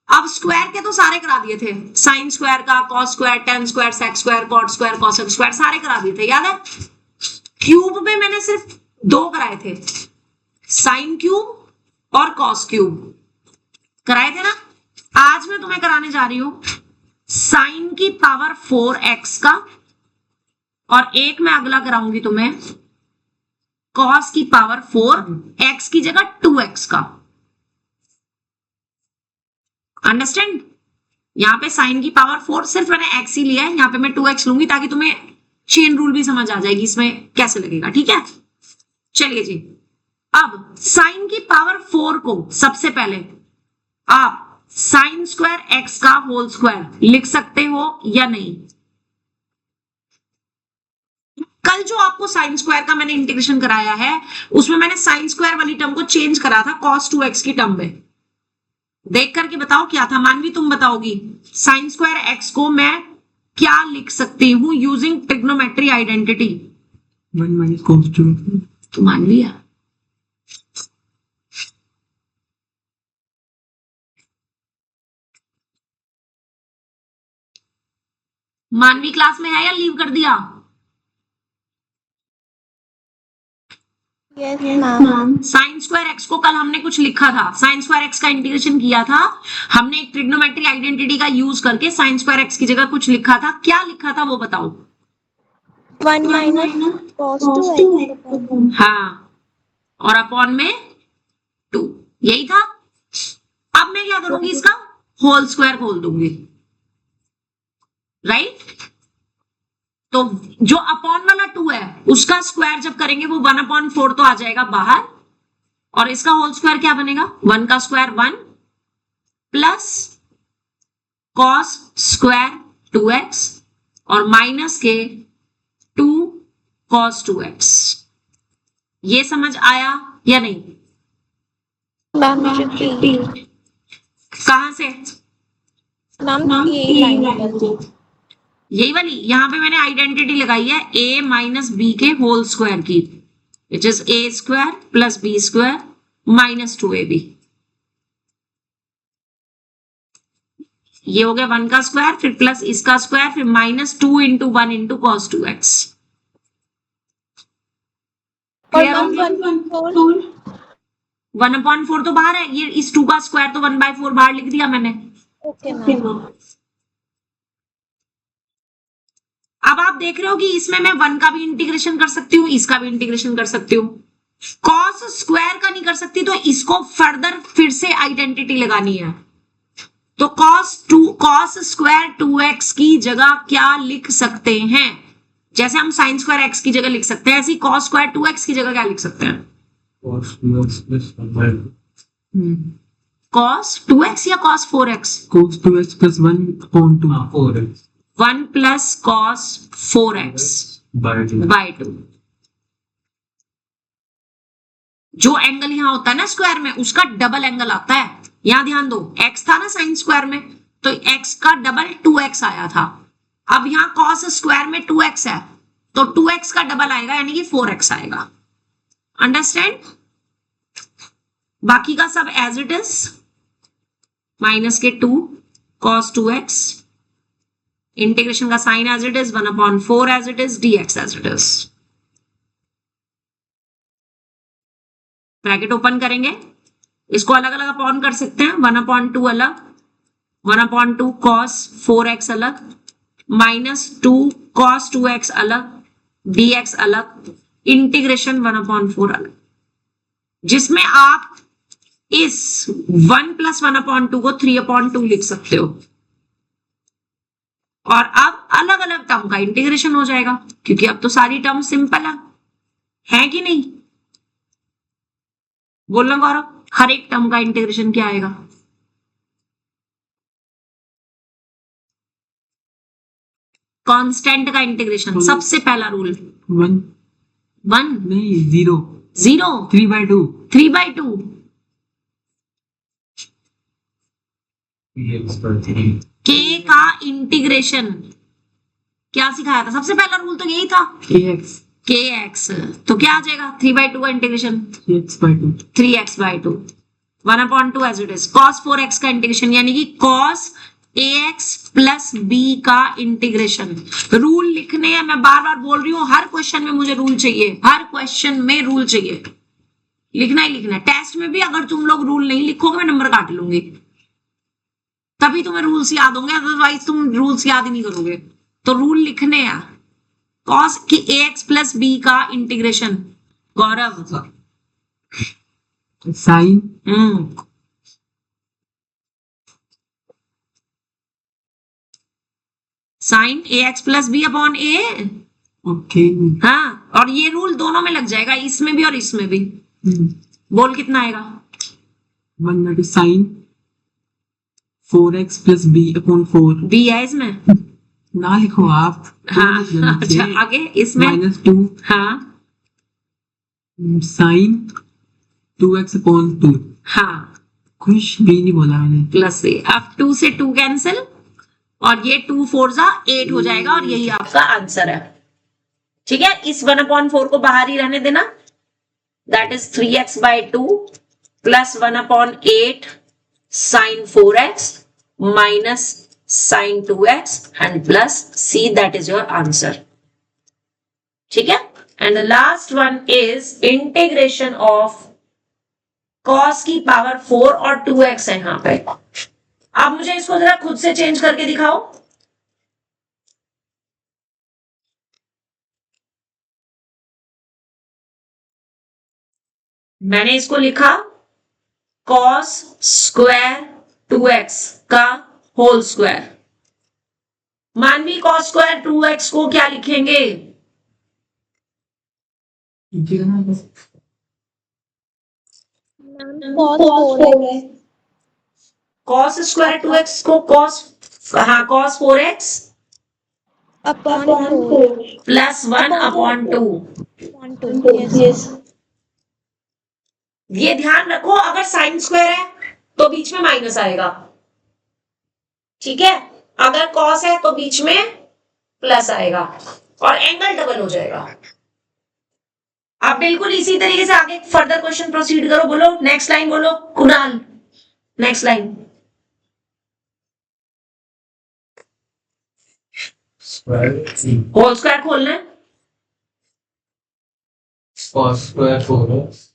अब स्क्वायर के तो सारे करा दिए थे, साइन स्क्वायर का, cos square, tan square, sec square, cot square, cosec square सारे करा दिए थे, याद है? क्यूब में मैंने सिर्फ 2 कराए थे, साइन क्यूब और कॉस क्यूब कराए थे ना। आज मैं तुम्हें कराने जा रही हूं साइन की पावर 4x का, और एक मैं अगला कराऊंगी तुम्हें कॉस की पावर 4, x की जगह 2x का। अंडरस्टैंड? यहाँ पे साइन की पावर 4, सिर्फ मैंने x ही लिया है, यहाँ पे मैं 2x लूंगी ताकि तुम्हें चेन रूल भी समझ आ जाएगी इसमें कैसे लगेगा, ठीक है? चलिए जी, अब साइन की पावर 4 को सबसे पहले आप साइन स्क्वायर x का होल स्क्वायर लिख सकते हो या नहीं? कल जो आपको साइन स्क्वायर का मैंने इंटीग्रेशन कराया है उसमें मैंने साइन स्क्वायर वाली टर्म को चेंज करा था cos 2x की टर्म में। देख करके बताओ क्या था। मानवी तुम बताओगी साइन स्क्वायर x को मैं क्या लिख सकती हूं using trigonometry identity? 1 minus cos 2. तो मान लिया। मानवी क्लास में है या लीव कर दिया? Yes, ma'am. Sine square x को कल हमने कुछ लिखा था, साइन स्क्वायर एक्स का इंटीग्रेशन किया था हमने एक ट्रिग्नोमेट्री आइडेंटिटी का यूज करके, साइन स्क्वायर एक्स की जगह कुछ लिखा था। क्या लिखा था वो बताओ? 1 minus cos 2x. हाँ, और अपॉन में 2, यही था। अब मैं क्या करूंगी, इसका होल स्क्वायर खोल दूंगी, राइट? तो जो अपॉन वाला 2 है उसका स्क्वायर जब करेंगे वो 1/4 तो आ जाएगा बाहर, और इसका होल स्क्वायर क्या बनेगा? 1 का square 1 plus cos square 2x और माइनस के 2 cos 2x। ये समझ आया या नहीं? Ma'am, should be. कहां से? Ma'am, ये line. यही वाली, यहां पे मैंने आइडेंटिटी लगाई है a माइनस बी के होल स्क्वायर की, which is a square plus b square minus 2ab। ये हो गया 1 का स्क्वायर, फिर प्लस इसका स्क्वायर, फिर minus 2 into 1 into cos 2x। और ma'am 1/4. 1/4 तो बाहर है, ये इस 2 का स्क्वायर तो 1/4 बाहर लिख दिया मैंने। Okay, ma'am. अब आप देख रहे हो कि इसमें मैं 1 का भी इंटीग्रेशन कर सकती हूँ, इसका भी इंटीग्रेशन कर सकती हूँ। कॉस स्क्वायर का नहीं कर सकती, तो इसको फर्दर फिर से आइडेंटिटी लगानी है। तो कॉस स्क्वायर 2x की जगह क्या लिख सकते हैं? जैसे हम साइन स्क्वायर x की जगह लिख सकते हैं, ऐसी कॉस स्क्वायर 2x की जगह क्या लिख सकते हैं? cos 2x plus 1/2. Cos 2x या cos 4x? Cos 2x plus 1/2. 4x 1 plus cos 4x by 2. By 2। जो एंगल यहां होता है ना स्क्वायर में, उसका डबल एंगल आता है। यहां ध्यान दो, x था ना साइन स्क्वायर में, तो x का डबल 2x आया था। अब यहां कॉस स्क्वायर में 2x है, तो 2x का डबल आएगा, यानी कि 4x आएगा। अंडरस्टैंड? बाकी का सब एज इट इज, माइनस के 2 cos 2x, इंटीग्रेशन का sine as it is, 1/4 as it is, dx as it is. Bracket open करेंगे, इसको अलग अलग अपॉन कर सकते हैं, 1/2 अलग, 1/2 cos 4x अलग, माइनस 2 cos 2x अलग, dx अलग, इंटीग्रेशन 1/4 अलग, जिसमें आप इस 1 प्लस 1/2 को 3/2 लिख सकते हो। और अब अलग अलग टर्म का इंटीग्रेशन हो जाएगा, क्योंकि अब तो सारी टर्म सिंपल है कि नहीं? बोलना गौरव, हर एक टर्म का इंटीग्रेशन क्या आएगा? कांस्टेंट का इंटीग्रेशन, सबसे पहला रूल 1 1 नहीं 0 0 3/2. 3/2 Px by 3. के का इंटीग्रेशन क्या सिखाया था? सबसे पहला रूल तो यही था, Ax kx। तो क्या आ जाएगा? 3/2 का integration 3x/2. 3x/2, 1/2 as it is. cos 4x का इंटीग्रेशन यानी कि cos ax प्लस b का इंटीग्रेशन। रूल लिखने हैं, मैं बार बार बोल रही हूँ, हर क्वेश्चन में मुझे रूल चाहिए, हर क्वेश्चन में रूल चाहिए, लिखना ही लिखना है। टेस्ट में भी अगर तुम लोग रूल नहीं लिखोगे मैं नंबर काट लूंगी, तभी तुम्हें रूल्स याद होंगे, अदरवाइज तुम रूल्स याद ही नहीं करोगे। तो रूल लिखने हैं, cos की ax प्लस b का इंटीग्रेशन। गौरव Sin साइन ए एक्स प्लस बी अपॉन ए। ओके। हाँ, और ये रूल दोनों में लग जाएगा, इसमें भी और इसमें भी। बोल कितना आएगा? 1 sine 4x plus b upon 4। B है इसमें? ना लिखो आप। हाँ, अच्छा आगे इसमें -2 हाँ साइन 2x अपॉन 2। हाँ कुछ भी नहीं बोला मैंने। प्लस ए। अब 2 से 2 कैंसिल और ये 2 4 जा 8 हो जाएगा और यही आपका आंसर है। ठीक है, इस 1/4 को बाहर ही रहने देना। That is 3x/2 plus 1/8 sine 4x minus sine 2x and plus c, that is your answer. ठीक है, and the last one is integration of cos की पावर 4 और 2x है यहां पे। आप मुझे इसको जरा खुद से चेंज करके दिखाओ। मैंने इसको लिखा cos स्क्वायर 2x का होल स्क्वायर। मानवी cos स्क्वायर 2x को क्या लिखेंगे? cos स्क्वायर 2x को cos, हाँ cos 4x प्लस 1/2। ये ध्यान रखो, अगर साइन स्क्वायर है तो बीच में माइनस आएगा। ठीक है, अगर cos है तो बीच में प्लस आएगा और एंगल डबल हो जाएगा। आप बिल्कुल इसी तरीके से आगे फर्दर क्वेश्चन प्रोसीड करो। बोलो नेक्स्ट लाइन, बोलो Kunal next line. Whole square खोलना है। cos square 4x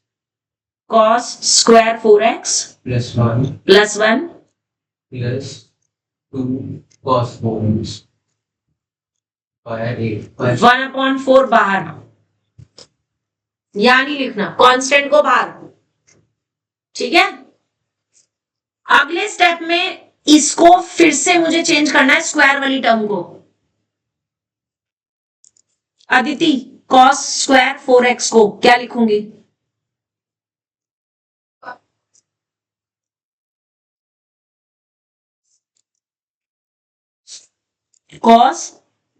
cos square 4x प्लस 1 plus 1 plus 2 cos 4x by 8 1/4 बाहर, या नहीं लिखना, कांस्टेंट को बाहर। ठीक है, अगले स्टेप में इसको फिर से मुझे चेंज करना है स्क्वायर वाली टर्म को। अदिति cos स्क्वायर 4x को क्या लिखूंगी? cos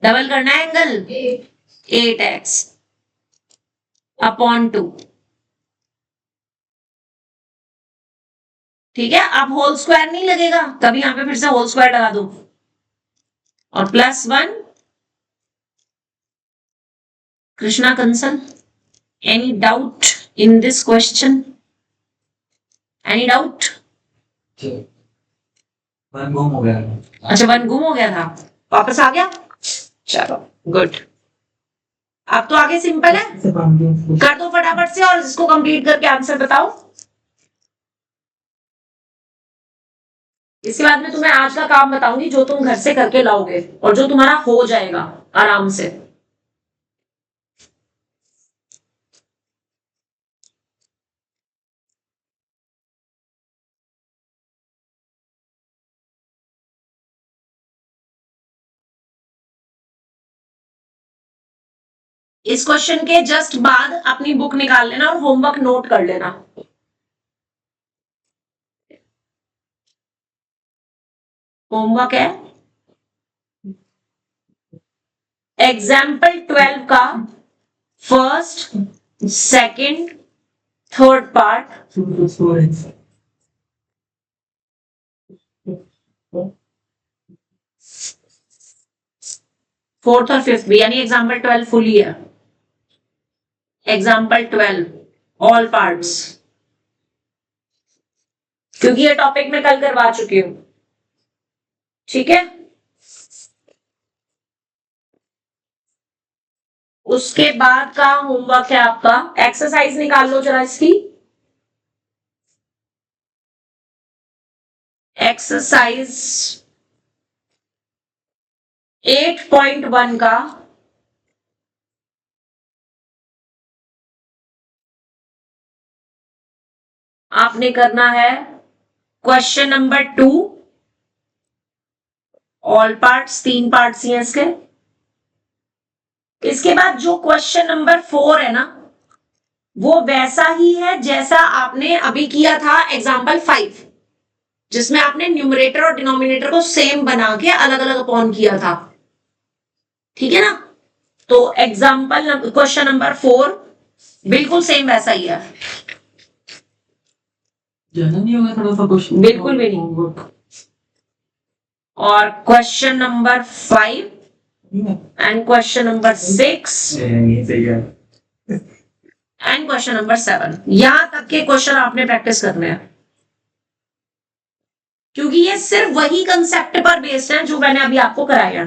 डबल करना है एंगल 8x अपॉन 2। ठीक है, अब होल स्क्वायर नहीं लगेगा, तभी यहां पे फिर से होल स्क्वायर लगा दो और plus 1। Krishna Kansal, any doubt in this question? Any doubt? One गुम हो गया। अच्छा, 1 गुम हो गया था, वापस आ गया। चलो गुड। अब तो आगे सिंपल है, कर दो फटाफट से और इसको कंप्लीट करके आंसर बताओ। इसके बाद में तुम्हें आज का काम बताऊंगी जो तुम घर से करके लाओगे और जो तुम्हारा हो जाएगा आराम से। इस क्वेश्चन के जस्ट बाद अपनी बुक निकाल लेना और होमवर्क नोट कर लेना। होमवर्क है एग्जाम्पल 12 का first, second, third part. Fourth और फिफ्थ भी, यानी एग्जाम्पल 12 फुल ही है। एग्जाम्पल 12 ऑल पार्ट्स, क्योंकि ये टॉपिक मैं कल करवा चुकी हूं। ठीक है, उसके बाद का होमवर्क है आपका, एक्सरसाइज निकाल लो जरा इसकी। एक्सरसाइज 8.1 का आपने करना है question number 2 all parts, 3 parts ही हैं इसके। इसके बाद जो क्वेश्चन नंबर 4 है ना, वो वैसा ही है जैसा आपने अभी किया था एग्जाम्पल 5, जिसमें आपने न्यूमरेटर और डिनोमिनेटर को सेम बना के अलग अलग अपॉन किया था, ठीक है ना। तो एग्जाम्पल क्वेश्चन नंबर 4 बिल्कुल सेम वैसा ही है, ज्यादा नहीं होगा थोड़ा सा क्वेश्चन? बिल्कुल भी नहीं। और question number 5 and question number 6 and question number 7, यहां तक के क्वेश्चन आपने प्रैक्टिस करने हैं, क्योंकि ये सिर्फ वही कंसेप्ट पर बेस्ड है जो मैंने अभी आपको कराया।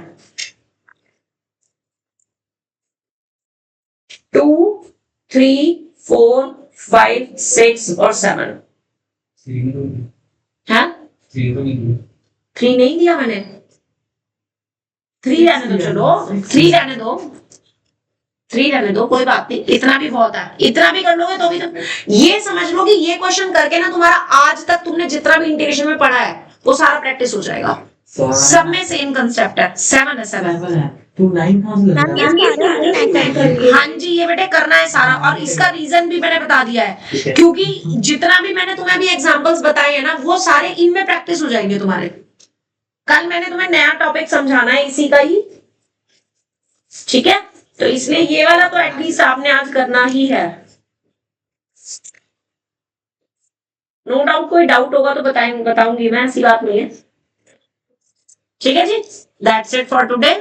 2, 3, 4, 5, 6 और 7 है। 3 नहीं दिया मैंने, 3 रहने दो, चलो 3 रहने दो, 3 रहने दो, कोई बात नहीं, इतना भी बहुत है। इतना भी कर लोगे तो भी ये समझ लो कि ये क्वेश्चन करके ना तुम्हारा आज तक तुमने जितना भी इंटीग्रेशन में पढ़ा है वो सारा प्रैक्टिस हो जाएगा। सब में सेम कंसेप्ट है। 7 है, 7 है। तू 9 कहां से लगा? हाँ जी, ये बेटे करना है सारा, और इसका रीजन भी मैंने बता दिया है, क्योंकि जितना भी मैंने तुम्हें अभी एग्जांपल्स बताए हैं ना, वो सारे इनमें प्रैक्टिस हो जाएंगे तुम्हारे। कल मैंने तुम्हें नया टॉपिक समझाना है इसी का ही, ठीक है। तो इसलिए ये वाला तो एटलीस्ट आपने आज करना ही है। नो डाउट, कोई डाउट होगा तो बताऊंगी मैं, ऐसी बात नहीं है, ठीक है जी। That's it for today.